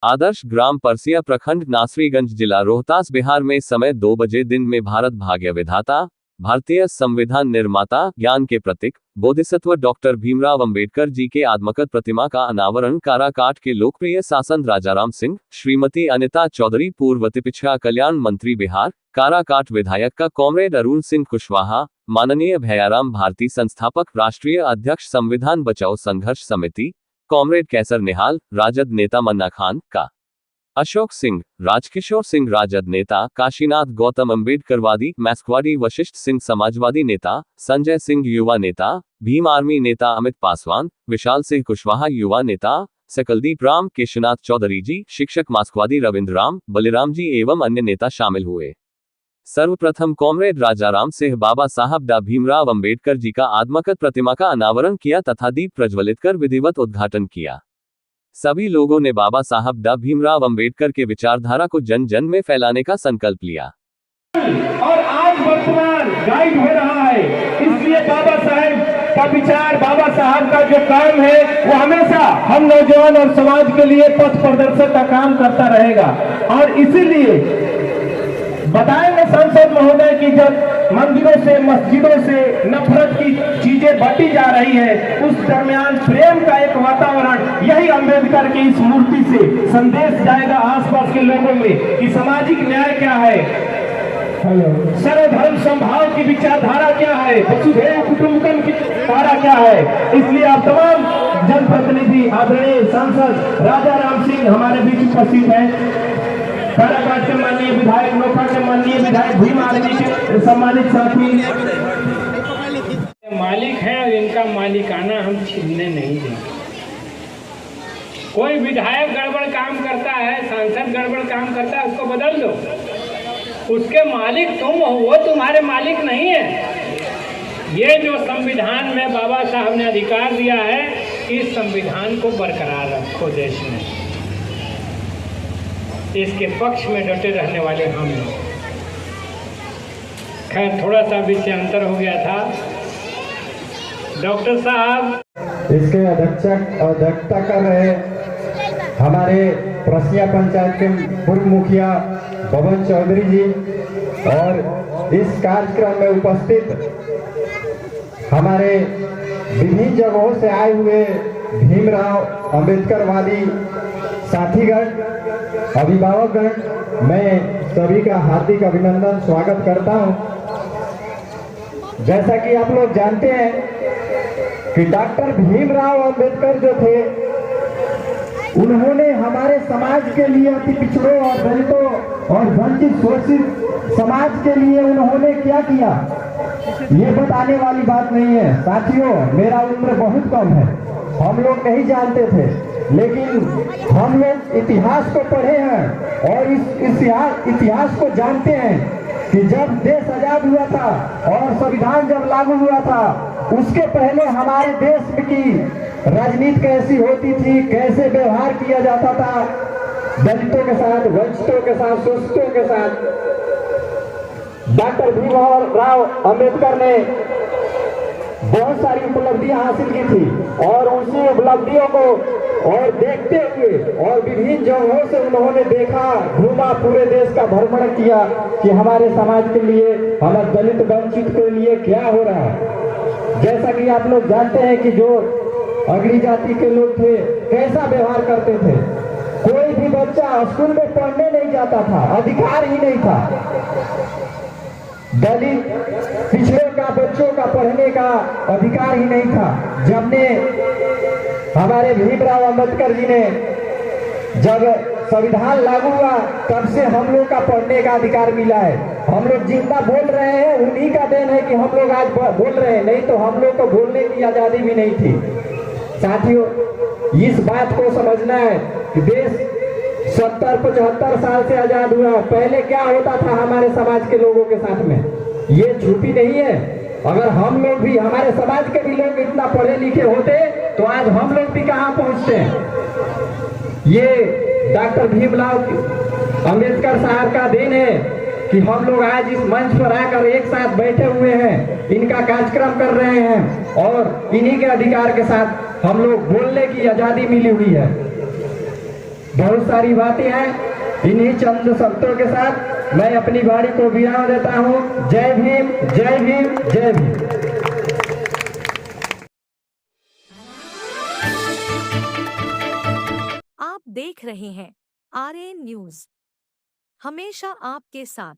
Adarsh Gram Persia प्रखंड नासरीगंज जिला रोहतास बिहार में समय 2 बजे दिन में भारत भाग्य विधाता भारतीय संविधान निर्माता ज्ञान के प्रतीक बोधिसत्व डॉक्टर भीमराव अंबेडकर जी के आत्मकथ प्रतिमा का अनावरण काराकाट के लोकप्रिय सांसद राजाराम सिंह, श्रीमती अनिता चौधरी पूर्व पिछड़ा कल्याण मंत्री बिहार, काराकाट विधायक का कॉमरेड अरुण सिंह कुशवाहा, माननीय भैयाराम भारती संस्थापक राष्ट्रीय अध्यक्ष संविधान बचाओ संघर्ष समिति, कॉमरेड कैसर निहाल, राजद नेता मन्ना खान का अशोक सिंह, राजकिशोर सिंह राजद नेता, काशीनाथ गौतम अम्बेडकरवादी, मैस्कवादी वशिष्ठ सिंह समाजवादी नेता, संजय सिंह युवा नेता, भीम आर्मी नेता अमित पासवान, विशाल सिंह कुशवाहा युवा नेता, सकलदीप राम, केशवनाथ चौधरी जी, शिक्षक मार्क्सवादी रविंद्र राम, बलिराम जी एवं अन्य नेता शामिल हुए। सर्वप्रथम कॉमरेड राजाराम सिंह बाबा साहब डा भीमराव अंबेडकर जी का आत्मकथ प्रतिमा का अनावरण किया तथा दीप प्रज्वलित कर विधिवत उद्घाटन किया। सभी लोगों ने बाबा साहब डा भीमराव अंबेडकर के विचारधारा को जन जन में फैलाने का संकल्प लिया और आज वर्तमान गाइड हो रहा है। इसलिए बाबा साहब का विचार, बाबा साहब का जो काम है वो हमेशा हम नौजवान और समाज के लिए पथ प्रदर्शक का काम करता रहेगा। और इसीलिए बताएंगे सांसद महोदय की जब मंदिरों से मस्जिदों से नफरत की चीजें बढ़ती जा रही है, उस दरमियान प्रेम का एक वातावरण, यही अंबेडकर की इस मूर्ति से संदेश जाएगा आसपास के लोगों में कि सामाजिक न्याय क्या है, सर्वधर्म समभाव की विचारधारा क्या है, वसुधैव कुटुंबकम की धारा क्या है। इसलिए आप तमाम जनप्रतिनिधि आदरणीय सांसद राजाराम सिंह हमारे बीच उपस्थित हैं। काराकाट के माननीय विधायक, नोखा के माननीय विधायक, भीम आर्मी के सम्मानित साथी, मालिक है और इनका मालिकाना हम छीनने नहीं देंगे। कोई विधायक गड़बड़ काम करता है, सांसद गड़बड़ काम करता है, उसको बदल दो। उसके मालिक तुम हो, वो तुम्हारे मालिक नहीं है। ये जो संविधान में बाबा साहब ने अधिकार दिया है, इस संविधान को बरकरार रखो देश में। इसके पक्ष में डटे रहने वाले हम लोग। खैर थोड़ा सा विषयांतर हो गया था। डॉक्टर साहब इसके अध्यक्षता कर रहे हमारे परसिया पंचायत के पूर्व मुखिया पवन चौधरी जी और इस कार्यक्रम में उपस्थित हमारे विभिन्न जगहों से आए हुए भीमराव अंबेडकरवादी साथीगण, अभिभावकगण, मैं सभी का हार्दिक अभिनंदन स्वागत करता हूं। जैसा कि आप लोग जानते हैं कि डॉक्टर भीमराव अंबेडकर जो थे, उन्होंने हमारे समाज के लिए, अति पिछड़ों और दलितों और वंचित शोषित समाज के लिए उन्होंने क्या किया, ये बताने वाली बात नहीं है। साथियों, मेरा उम्र बहुत कम है, हम लोग नहीं जानते थे, लेकिन हम लोग इतिहास को पढ़े हैं और इस इतिहास को जानते हैं कि जब देश आजाद हुआ था और संविधान जब लागू हुआ था, उसके पहले हमारे देश की राजनीति कैसी होती थी, कैसे व्यवहार किया जाता था दलितों के साथ, वंचितों के साथ, शोषितों के साथ। डॉक्टर भीमराव अंबेडकर ने बहुत सारी उपलब्धियां हासिल की थी और उसी उपलब्धियों को और देखते हुए और विभिन्न जगहों से उन्होंने देखा, घूमा, पूरे देश का भ्रमण किया कि हमारे समाज के लिए, हमारे दलित वंचित के लिए क्या हो रहा है। जैसा कि आप लोग जानते हैं कि जो अग्री जाति के लोग थे कैसा व्यवहार करते थे, कोई भी बच्चा स्कूल में पढ़ने नहीं जाता था, अधिकार ही नहीं था। दलित पिछड़े का बच्चों का पढ़ने का अधिकार ही नहीं था। जब ने हमारे भीमराव अंबेडकर जी ने जब संविधान लागू हुआ, तब से हम लोग का पढ़ने का अधिकार मिला है। हम लोग जितना बोल रहे हैं उन्हीं का देन है कि हम लोग आज बोल रहे हैं, नहीं तो हम लोग को बोलने की आजादी भी नहीं थी। साथियों, इस बात को समझना है कि देश 70-75 साल से आजाद हुआ। पहले क्या होता था हमारे समाज के लोगों के साथ में, ये छुपी नहीं है। अगर हम लोग भी, हमारे समाज के भी लोग इतना पढ़े लिखे होते तो आज हम लोग भी कहां पहुंचते हैं। ये डॉक्टर भीमराव अंबेडकर साहब का देन है कि हम लोग आज इस मंच पर आकर एक साथ बैठे हुए हैं, इनका कार्यक्रम कर रहे हैं और इन्हीं के अधिकार के साथ हम लोग बोलने की आजादी मिली हुई है। बहुत सारी बातें हैं। इन्हीं चंद शब्दों के साथ मैं अपनी वाणी को विराम देता हूँ। जय भीम, जय भीम, जय भीम। आप देख रहे हैं आरएन न्यूज, हमेशा आपके साथ।